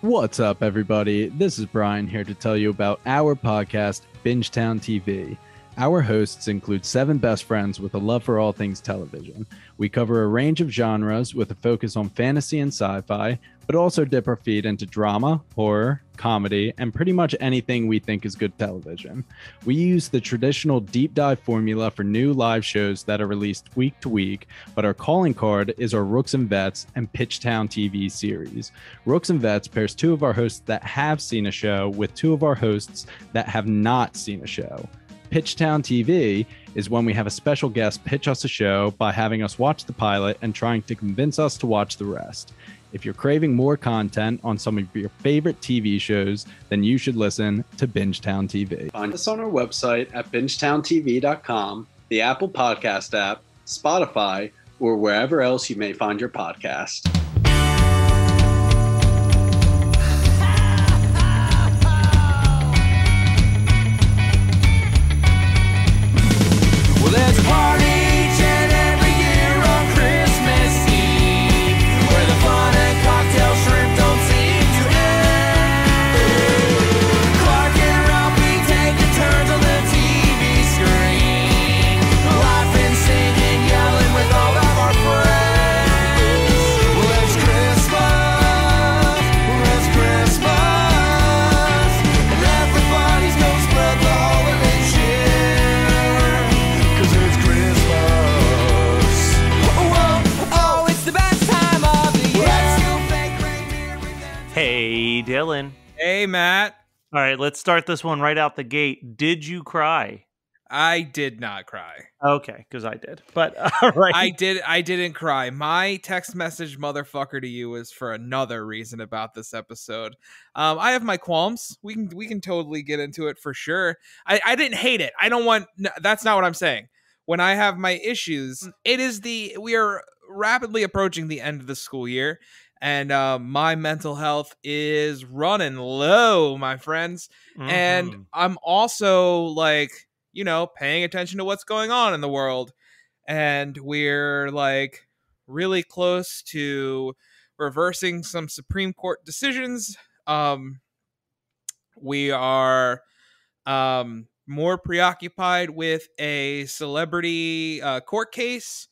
What's up, everybody? This is Brian here to tell you about our podcast, Bingetown TV. Our hosts include 7 best friends with a love for all things television. We cover a range of genres with a focus on fantasy and sci-fi, but also dip our feet into drama, horror, comedy, and pretty much anything we think is good television. We use the traditional deep dive formula for new live shows that are released week to week, but our calling card is our Rooks and Vets and Pitchtown TV series. Rooks and Vets pairs 2 of our hosts that have seen a show with 2 of our hosts that have not seen a show. Pitchtown TV is when we have a special guest pitch us a show by having us watch the pilot and trying to convince us to watch the rest. If you're craving more content on some of your favorite TV shows, then you should listen to Bingetown TV. Find us on our website at bingetowntv.com, the Apple Podcast app, Spotify, or wherever else you may find your podcast. Well, there's a party each and every year on Christmas Eve, where the fun and cocktail shrimp don't seem to end. Clark and Ralphie taking turns on the TV screen, laughing, singing, yelling with all of our friends. Well, it's Christmas, and everybody's gonna spread the holiday cheer. 'Cause it's Christmas. Oh, it's the best time of the year. Let's do fake reindeer redemption. Hey, Dylan. Hey, Matt. All right, let's start this one right out the gate. Did you cry? I did not cry. Okay, because I did. But all right. I didn't cry. My text message motherfucker to you is for another reason about this episode. I have my qualms. We can totally get into it for sure. I didn't hate it. I don't want that's not what I'm saying. When I have my issues, we are rapidly approaching the end of the school year, and my mental health is running low, my friends. And I'm also like, paying attention to what's going on in the world. And we're like really close to reversing some Supreme Court decisions. We are more preoccupied with a celebrity court case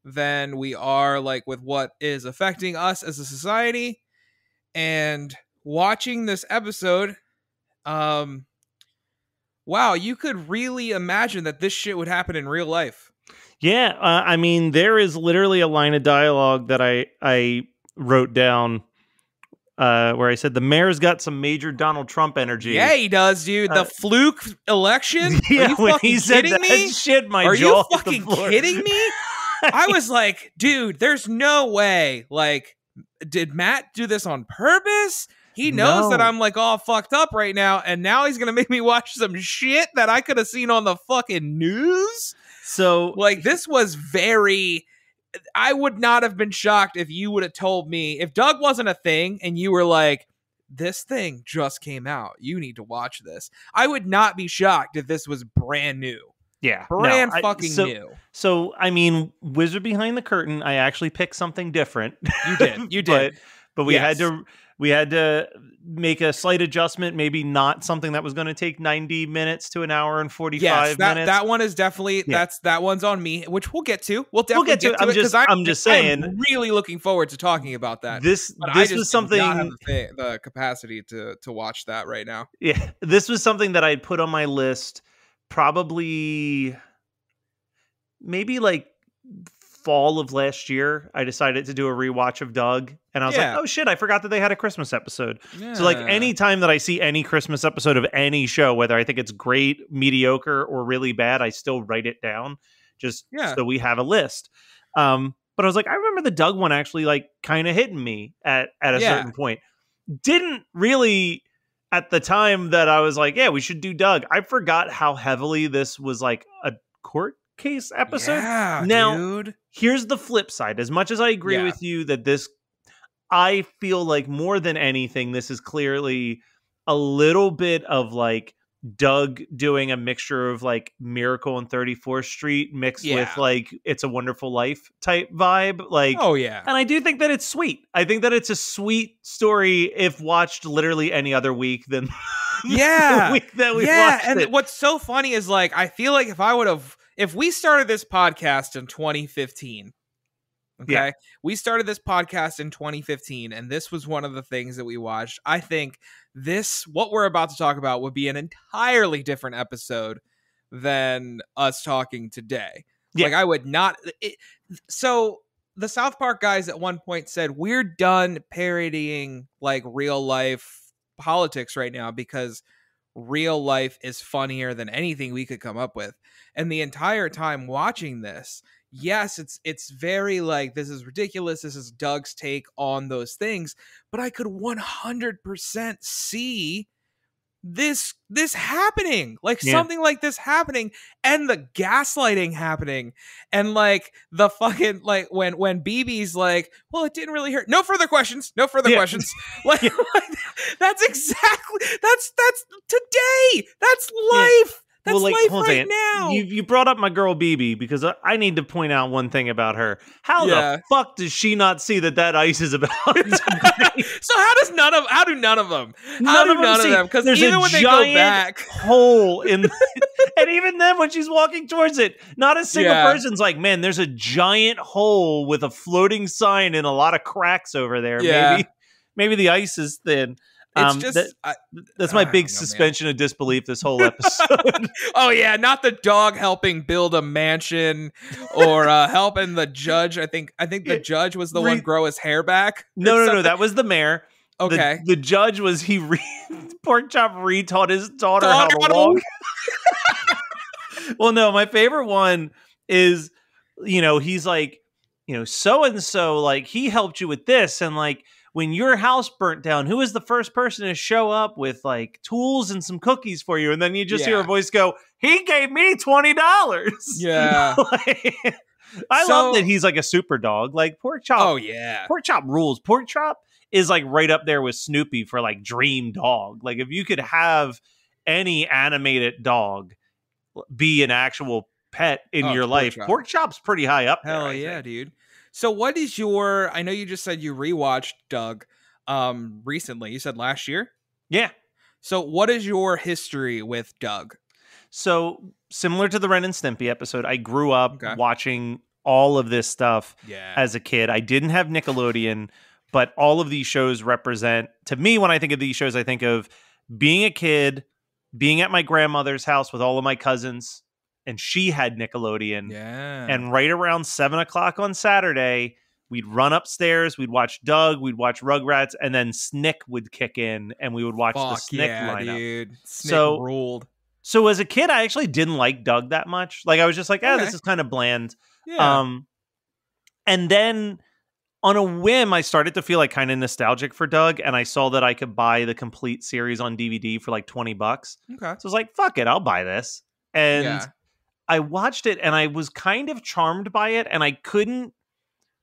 than we are like with what is affecting us as a society. And watching this episode, wow, you could really imagine that this shit would happen in real life. Yeah, I mean, there is literally a line of dialogue that I wrote down where I said, the mayor's got some major Donald Trump energy. Yeah, he does, dude. The fluke election? Yeah, Are you when fucking he said kidding that me? shit, my Are jaw you hit the fucking floor. kidding me? I was like, dude, there's no way. Like, did Matt do this on purpose? He knows that I'm like all fucked up right now, and now he's gonna make me watch some shit that I could have seen on the fucking news. So, Like, this was very. I would not have been shocked if you would have told me, if Doug wasn't a thing and you were like, this thing just came out, you need to watch this. I would not be shocked if this was brand new. yeah, Brand no, fucking new. So, I mean, Wizard Behind the Curtain, I actually picked something different. You did. But we Yes. had to make a slight adjustment, maybe not something that was going to take 90 minutes to an hour and 45 minutes. That one is definitely, Yeah. that one's on me, which we'll get to. We'll definitely get to it, because I'm just saying, I'm really looking forward to talking about that. this But I just was something. do not have the capacity to watch that right now. Yeah, this was something that I'd put on my list probably maybe like fall of last year. I decided to do a rewatch of Doug, and I was Yeah. like, oh shit, I forgot that they had a Christmas episode. So like Yeah. any time that I see any Christmas episode of any show, whether I think it's great, mediocre, or really bad, I still write it down just so we have a list. But I was like, I remember the Doug one actually like kind of hitting me at a certain point. Didn't really at the time that I was like, yeah, we should do Doug. I forgot how heavily this was like a court case episode. Yeah, now, dude. Here's the flip side. As much as I agree with you that this, I feel like more than anything, this is clearly a little bit of like Doug doing a mixture of like Miracle on 34th Street mixed with like It's a Wonderful Life type vibe. Like, oh yeah. And I do think that it's sweet. I think that it's a sweet story if watched literally any other week than the week that we watched and it. What's so funny is like, I feel like if we started this podcast in 2015, okay, we started this podcast in 2015, and this was one of the things that we watched. I think what we're about to talk about would be an entirely different episode than us talking today. Like, I would not. So the South Park guys at one point said, we're done parodying like real life politics right now because real life is funnier than anything we could come up with. And the entire time watching this, yes, it's very like, this is ridiculous. This is Doug's take on those things, but I could 100% see this happening, like something like this happening, and the gaslighting happening, and like the fucking like when BB's like, well, it didn't really hurt. No further questions. Like that's exactly that's today. That's life. That's well, like, life right now. You brought up my girl BB because I need to point out one thing about her. How the fuck does she not see that ice is about to So how do none of them? Because there's even a when giant they go back, hole in, and even then when she's walking towards it, not a single person's like, man, there's a giant hole with a floating sign and a lot of cracks over there. Yeah. Maybe the ice is thin. It's just that's my big suspension of disbelief this whole episode. Oh yeah, not the dog helping build a mansion or helping the judge. I think the judge was the one grow his hair back. No, that was the mayor. Okay, the judge was Pork Chop retaught his daughter how to walk. Well, no, my favorite one is, he's like, so and so, like, he helped you with this, and like, when your house burnt down, who is the first person to show up with like tools and some cookies for you? And then you just hear a voice go, he gave me $20. Yeah. I love that he's like a super dog. Like Pork Chop. Oh yeah. Pork Chop rules. Pork Chop is like right up there with Snoopy for like dream dog. Like if you could have any animated dog be an actual pet in your life, Pork Chop's pretty high up there. Hell yeah, dude. So what is I know you just said you rewatched Doug recently. You said last year? Yeah. So what is your history with Doug? So similar to the Ren and Stimpy episode, I grew up watching all of this stuff as a kid. I didn't have Nickelodeon, but all of these shows represent, to me, when I think of these shows, I think of being a kid, being at my grandmother's house with all of my cousins, and she had Nickelodeon. Yeah. And right around 7 o'clock on Saturday, we'd run upstairs, we'd watch Doug, we'd watch Rugrats, and then Snick would kick in, and we would watch the Snick lineup. Dude. Snick ruled. So as a kid, I actually didn't like Doug that much. Like, I was just like, this is kind of bland. Yeah. And then on a whim, I started to feel like kind of nostalgic for Doug, and I saw that I could buy the complete series on DVD for like $20. Okay. So I was like, fuck it, I'll buy this. And I watched it and I was kind of charmed by it, and I couldn't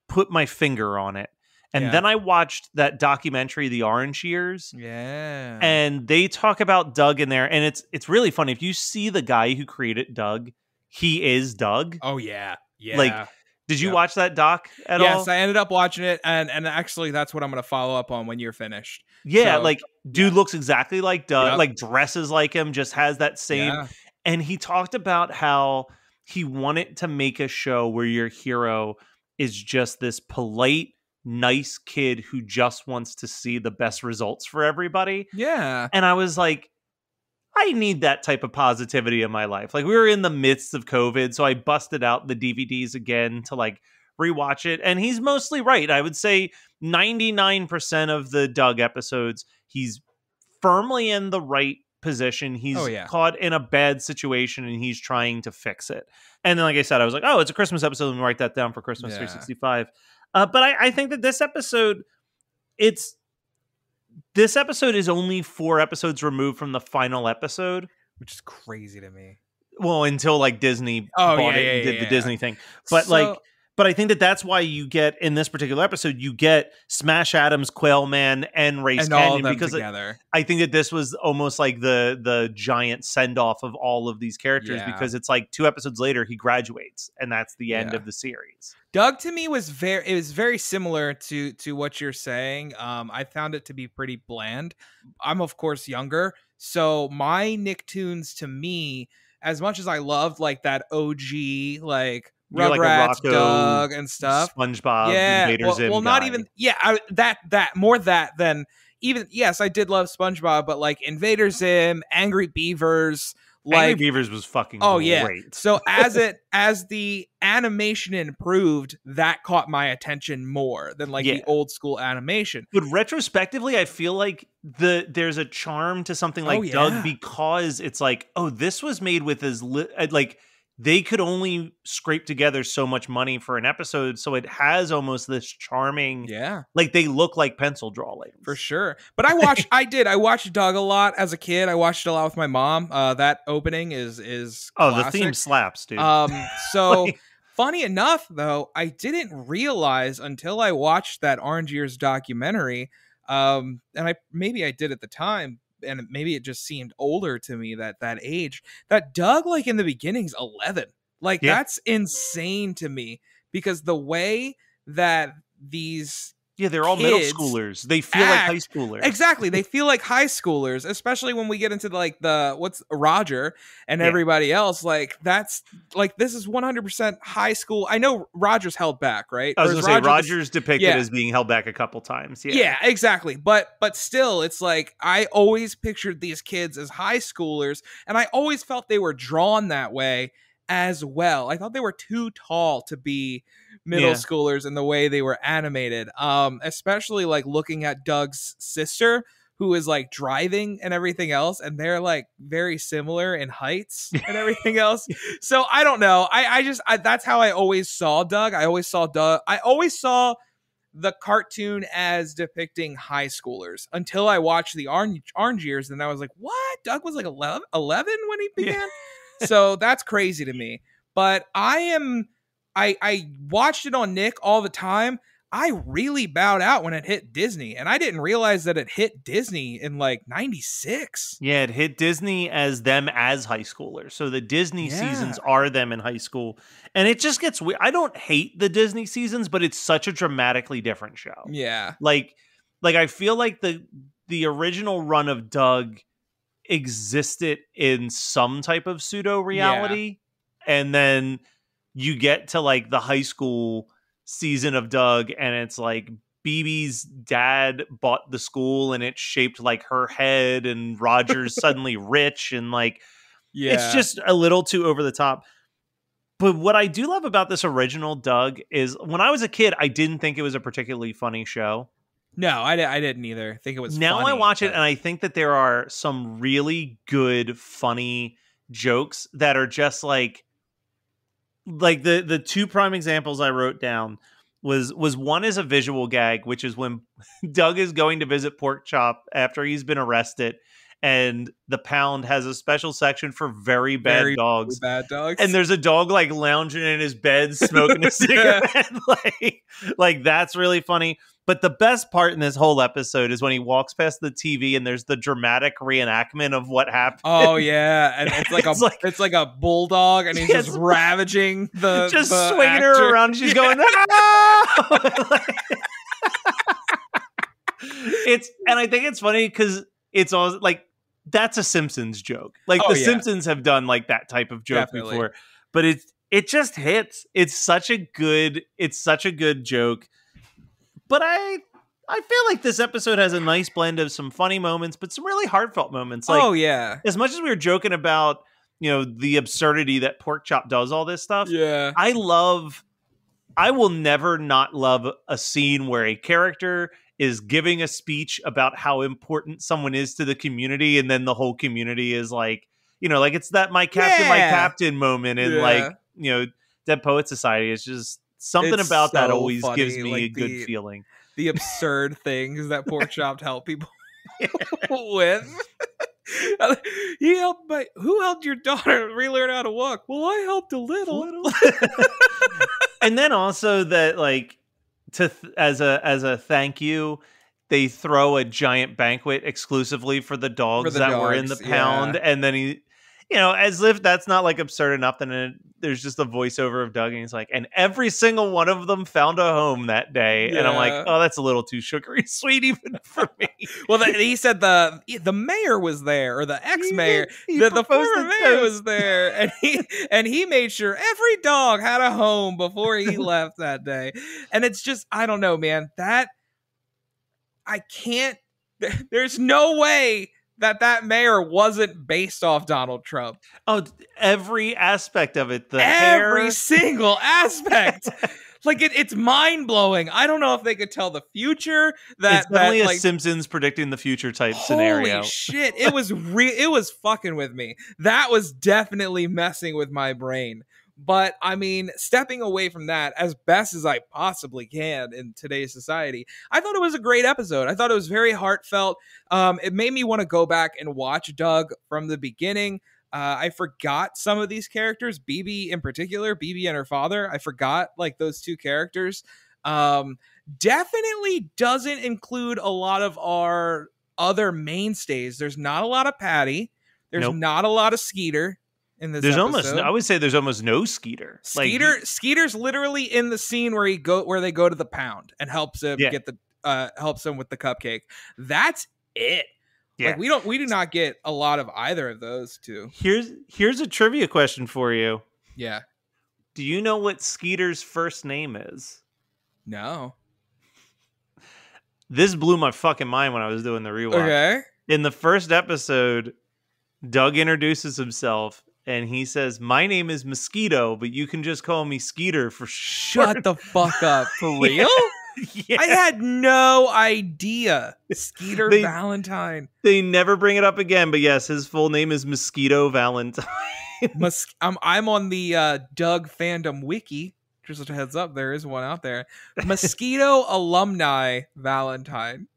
put my finger on it. And then I watched that documentary, The Orange Years. Yeah. And they talk about Doug in there. And it's really funny. If you see the guy who created Doug, he is Doug. Oh, yeah. Yeah. Like, did you watch that doc at all? Yes, I ended up watching it. And actually, that's what I'm going to follow up on when you're finished. Yeah. So, like, dude looks exactly like Doug, like dresses like him, just has that same... Yeah. And he talked about how he wanted to make a show where your hero is just this polite, nice kid who just wants to see the best results for everybody. Yeah. And I was like, I need that type of positivity in my life. Like, we were in the midst of COVID, so I busted out the DVDs again to like rewatch it. And he's mostly right. I would say 99% of the Doug episodes, he's firmly in the right position. He's caught in a bad situation and he's trying to fix it. And then, like I said, I was like, oh, it's a Christmas episode. Let me write that down for Christmas 365. But I think that this episode is only 4 episodes removed from the final episode, which is crazy to me. Well, until like Disney bought it and did the Disney thing. But But I think that that's why you get, in this particular episode, you get Smash Adams, Quail Man, and Race And Canyon, all of them because together. I think that this was almost like the giant send-off of all of these characters, Yeah. because it's like 2 episodes later, he graduates, and that's the end Yeah. of the series. Doug to me was very similar to what you're saying. I found it to be pretty bland. I'm of course younger, so my Nick Toons to me, as much as I loved like that OG like You're like a Rugrats, Rocco, Doug, and stuff. SpongeBob, Yeah, Invader Zim well, not guy. even. Yeah, that more that than even. Yes, I did love SpongeBob, but like Invader Zim, Angry Beavers. Like, Angry Beavers was fucking oh great. yeah. So as the animation improved, that caught my attention more than like the old school animation. But retrospectively, I feel like there's a charm to something like Doug, because it's like, oh, this was made with like they could only scrape together so much money for an episode, so it has almost this charming, like they look like pencil drawings for sure. But I watched Doug a lot as a kid. I watched it a lot with my mom. That opening is classic. The theme slaps, dude. So funny enough, though, I didn't realize until I watched that Orange Years documentary, and maybe I did at the time, and maybe it just seemed older to me that age, that Doug, like in the beginning's 11. Like that's insane to me, because the way that these they're all middle schoolers. They feel like high schoolers. Exactly. They feel like high schoolers, especially when we get into like what's Roger and everybody else. Like that's like, this is 100% high school. I know Roger's held back, right? I was going to say Roger's depicted as being held back a couple times. Yeah, exactly. But still, it's like, I always pictured these kids as high schoolers, and I always felt they were drawn that way as well. I thought they were too tall to be middle schoolers in the way they were animated. Especially like looking at Doug's sister, who is like driving and everything else, and they're like very similar in heights and everything else. So I don't know. I just that's how I always saw Doug. I always saw the cartoon as depicting high schoolers until I watched the Orange Years, and I was like, what? Doug was like 11 when he began? So that's crazy to me. But I watched it on Nick all the time. I really bowed out when it hit Disney, and I didn't realize that it hit Disney in like 96. Yeah, it hit Disney as them as high schoolers. So the Disney seasons are them in high school. And it just gets weird. I don't hate the Disney seasons, but it's such a dramatically different show. Yeah. Like I feel like the original run of Doug existed in some type of pseudo reality. And then you get to like the high school season of Doug, and it's like BB's dad bought the school and it's shaped like her head, and Roger's suddenly rich, and like it's just a little too over the top. But what I do love about this original Doug is, when I was a kid, I didn't think it was a particularly funny show. No, I didn't either. I think it was now funny, I watch it and I think that there are some really good funny jokes that are just like the 2 prime examples I wrote down was one is a visual gag, which is when Doug is going to visit Pork Chop after he's been arrested, and the pound has a special section for very bad dogs. And there's a dog like lounging in his bed smoking a cigarette. like that's really funny. But the best part in this whole episode is when he walks past the TV and there's the dramatic reenactment of what happened. Oh yeah, and it's like a bulldog, and he's just ravaging the swinging actor. her around. And she's going, no! And I think it's funny because it's all like, that's a Simpsons joke. Like Simpsons have done like that type of joke before, but it just hits. It's such a good joke. But I feel like this episode has a nice blend of some funny moments, but some really heartfelt moments. Like, as much as we were joking about, the absurdity that Pork Chop does all this stuff. Yeah. I will never not love a scene where a character is giving a speech about how important someone is to the community, and then the whole community is like, like it's that my captain moment in like, Dead Poet Society. It's just something about that always gives me like a good feeling. The absurd things that Pork Chop help people with. Who helped your daughter relearn how to walk? Well, I helped a little. And then also that, like, as a thank you, they throw a giant banquet exclusively for the dogs that were in the pound, and then he, as if that's not like absurd enough. Then there's just a voiceover of Doug, and he's like, and every single one of them found a home that day, and I'm like, oh, that's a little too sugary sweet even for me. Well, he said the mayor was there, or the ex-mayor, the former mayor was there, and he made sure every dog had a home before he left that day. And it's just, I don't know, man, that I can't. There's no way that mayor wasn't based off Donald Trump. Oh, every aspect of it. Every single aspect. Like, it's mind-blowing. I don't know if they could tell the future. It's definitely a Simpsons predicting the future type scenario. Holy shit. It was fucking with me. That was definitely messing with my brain. But, I mean, stepping away from that as best as I possibly can in today's society, I thought it was a great episode. I thought it was very heartfelt. It made me want to go back and watch Doug from the beginning. I forgot some of these characters, BB in particular, BB and her father. I forgot, like, those two characters. Definitely doesn't include a lot of our other mainstays. There's not a lot of Patty. There's not a lot of Skeeter. In this episode. I would say there's almost no Skeeter. Skeeter's literally in the scene where they go to the pound and helps him get helps him with the cupcake. That's it. Yeah. Like, we do not get a lot of either of those two. Here's a trivia question for you. Yeah. Do you know what Skeeter's first name is? No. This blew my fucking mind when I was doing the rewatch. Okay. In the first episode, Doug introduces himself. And he says, my name is Mosquito, but you can just call me Skeeter for short. Shut the fuck up. For real? Yeah. I had no idea. Skeeter Valentine. They never bring it up again, but yes, his full name is Mosquito Valentine. I'm on the Doug fandom wiki. Just a heads up, there is one out there. Mosquito Alumni Valentine.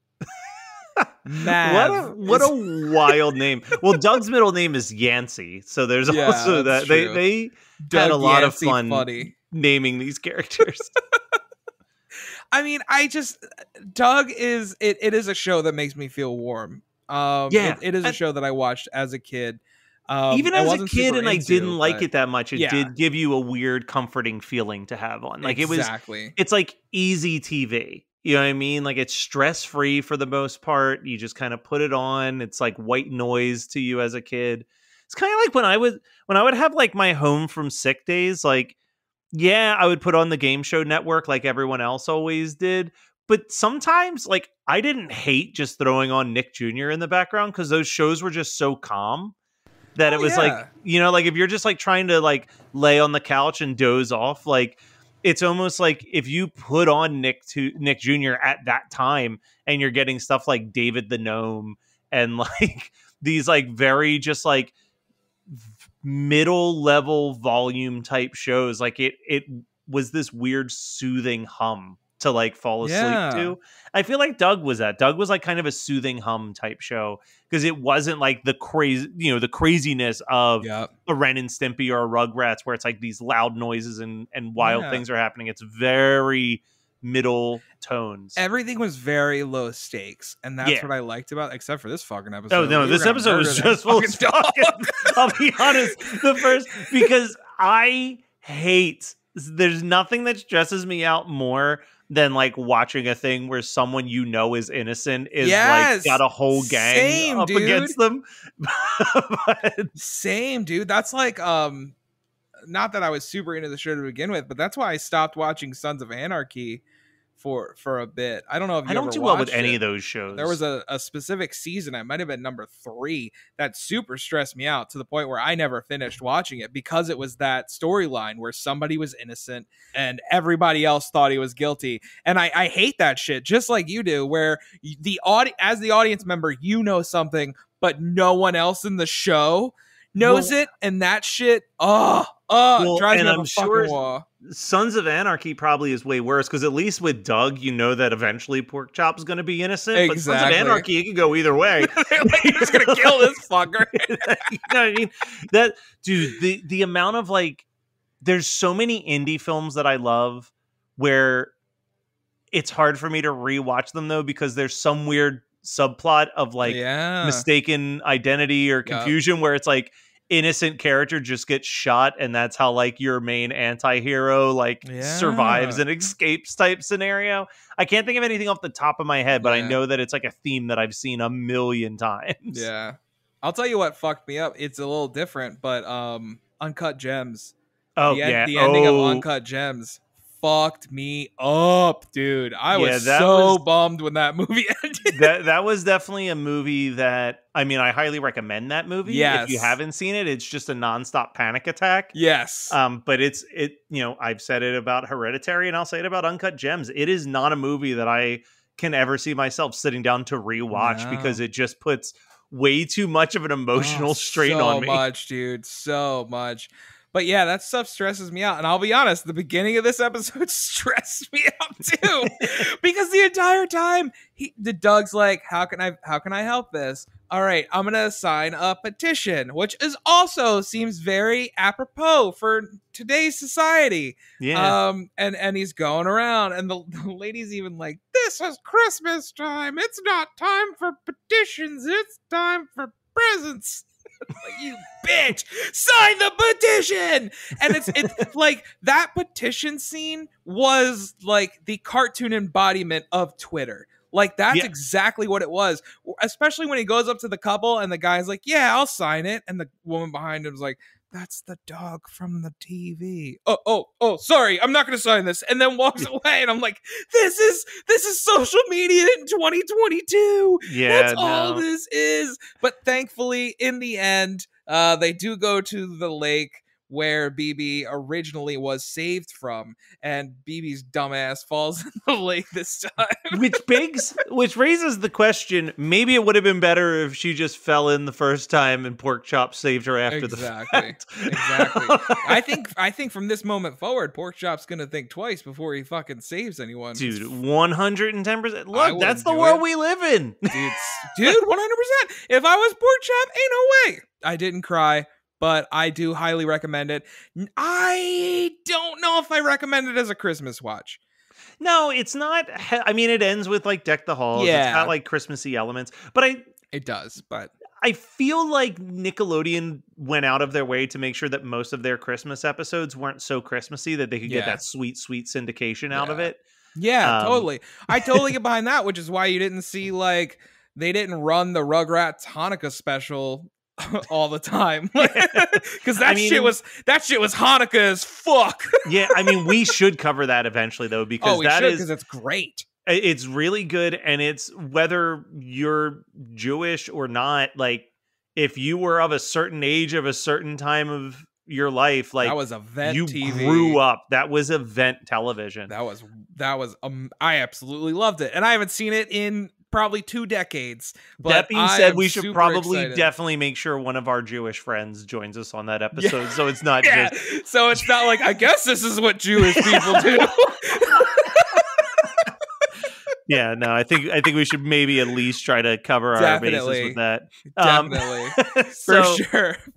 What a wild name. Well, Doug's middle name is Yancey, so there's also that. True. They had a lot Yancey, of fun naming these characters. I mean, Doug is it is a show that makes me feel warm. It is a show that I watched as a kid. Even as a kid, and I didn't like it that much. It did give you a weird, comforting feeling to have on. Like, it's like easy TV. You know what I mean? Like, it's stress-free for the most part. You just kind of put it on. It's like white noise to you as a kid. It's kind of like when I would have, like, my home from sick days. Like, yeah, I would put on the Game Show Network like everyone else always did. But sometimes, like, I didn't hate just throwing on Nick Jr. in the background because those shows were just so calm that it was like, like, if you're just, like, trying to, like, lay on the couch and doze off, like, it's almost like if you put on Nick Jr. at that time and you're getting stuff like David the Gnome and, like, these, like, very just, like, middle level volume type shows, like, it was this weird soothing hum to, like, fall asleep to. I feel like Doug was like kind of a soothing hum type show because it wasn't like the craziness of a Ren and Stimpy or a Rugrats where it's like these loud noises and wild things are happening. It's very middle tones. Everything was very low stakes, and that's what I liked about, except for this fucking episode. Oh no, this episode was just full of fucking. I'll be honest, because I hate. There's nothing that stresses me out more than, like, watching a thing where someone is innocent is like got a whole gang against them. Same, dude. That's like not that I was super into the show to begin with, but that's why I stopped watching Sons of Anarchy for a bit. I don't know if I don't do well with any of those shows. There was a specific season, it might have been number 3, that super stressed me out to the point where I never finished watching it because it was that storyline where somebody was innocent and everybody else thought he was guilty. And I hate that shit, just like you do, where as the audience member, you know something, but no one else in the show knows it, and that shit drives me up a fucking wall. Sons of Anarchy probably is way worse, because at least with Doug, you know that eventually Porkchop's going to be innocent. Exactly. But Sons of Anarchy, it can go either way. You're just going to kill this fucker. You know what I mean? That, dude, the amount of, like, there's so many indie films that I love where it's hard for me to rewatch them, though, because there's some weird subplot of, like, mistaken identity or confusion where it's like, innocent character just gets shot, and that's how, like, your main anti-hero, like, survives and escapes type scenario. I can't think of anything off the top of my head, but I know that it's like a theme that I've seen a million times. Yeah. I'll tell you what fucked me up. It's a little different, but Uncut Gems. Oh, the ending of Uncut Gems fucked me up, dude. I was so bummed when that movie ended. That was definitely a movie that, I mean, I highly recommend that movie. Yes. If you haven't seen it, it's just a nonstop panic attack. Yes. But it, you know, I've said it about Hereditary, and I'll say it about Uncut Gems. It is not a movie that I can ever see myself sitting down to rewatch, because it just puts way too much of an emotional strain on me. So much, dude. So much. But yeah, that stuff stresses me out. And I'll be honest, the beginning of this episode stressed me out too. Because the entire time, the Doug's like, how can I help this? All right, I'm going to sign a petition, which is also seems very apropos for today's society. Yeah. And he's going around, and the lady's even like, this is Christmas time. It's not time for petitions. It's time for presents. Like, you bitch, sign the petition. And it's like, that petition scene was like the cartoon embodiment of Twitter. Like, that's exactly what it was. Especially when he goes up to the couple and the guy's like, yeah, I'll sign it. And the woman behind him's like, that's the dog from the TV. Oh, sorry, I'm not going to sign this. And then walks away. And I'm like, this is social media in 2022. Yeah, that's all this is. But thankfully, in the end, they do go to the lake where BB originally was saved from, and BB's dumbass falls in the lake this time. which raises the question, maybe it would have been better if she just fell in the first time and Porkchop saved her after the fact. Exactly. I think from this moment forward, Porkchop's gonna think twice before he fucking saves anyone. Dude, 110%. Look, that's the world we live in. Dude, 100%. If I was Porkchop, ain't no way. I didn't cry, but I do highly recommend it. I don't know if I recommend it as a Christmas watch. No, it's not. I mean, it ends with, like, Deck the Halls. Yeah. It's got, like, Christmassy elements. But it does, but I feel like Nickelodeon went out of their way to make sure that most of their Christmas episodes weren't so Christmassy that they could get that sweet, sweet syndication out of it. Yeah, totally. I totally get behind that, which is why you didn't see, like, they didn't run the Rugrats Hanukkah special all the time, because that shit was Hanukkah as fuck. Yeah, I mean, we should cover that eventually, though, because because it's great. It's really good, and it's, whether you're Jewish or not, like, if you were of a certain age of a certain time of your life, like, that was event you TV. Grew up. That was event television. That was I absolutely loved it, and I haven't seen it in probably 2 decades. But that being said, we should probably definitely make sure one of our Jewish friends joins us on that episode, so it's not just... So it's not like, I guess this is what Jewish people do. Yeah, no, I think we should maybe at least try to cover our bases with that. Definitely.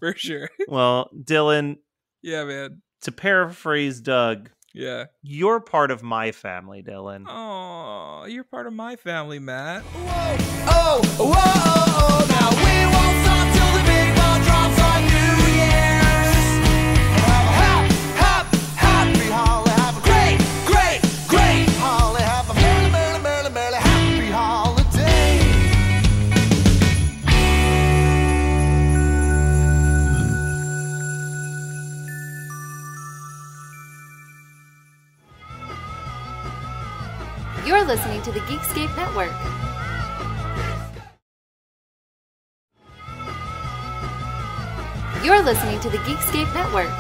For sure. Well, Dylan. Yeah, man. To paraphrase Doug. Yeah. You're part of my family, Dylan. Oh, you're part of my family, Matt. Whoa, now we won't stop till the big ball drops on New Year's. Have a happy holly, have a great holly, have a merry happy holiday. You're listening to the Geekscape Network. You're listening to the Geekscape Network.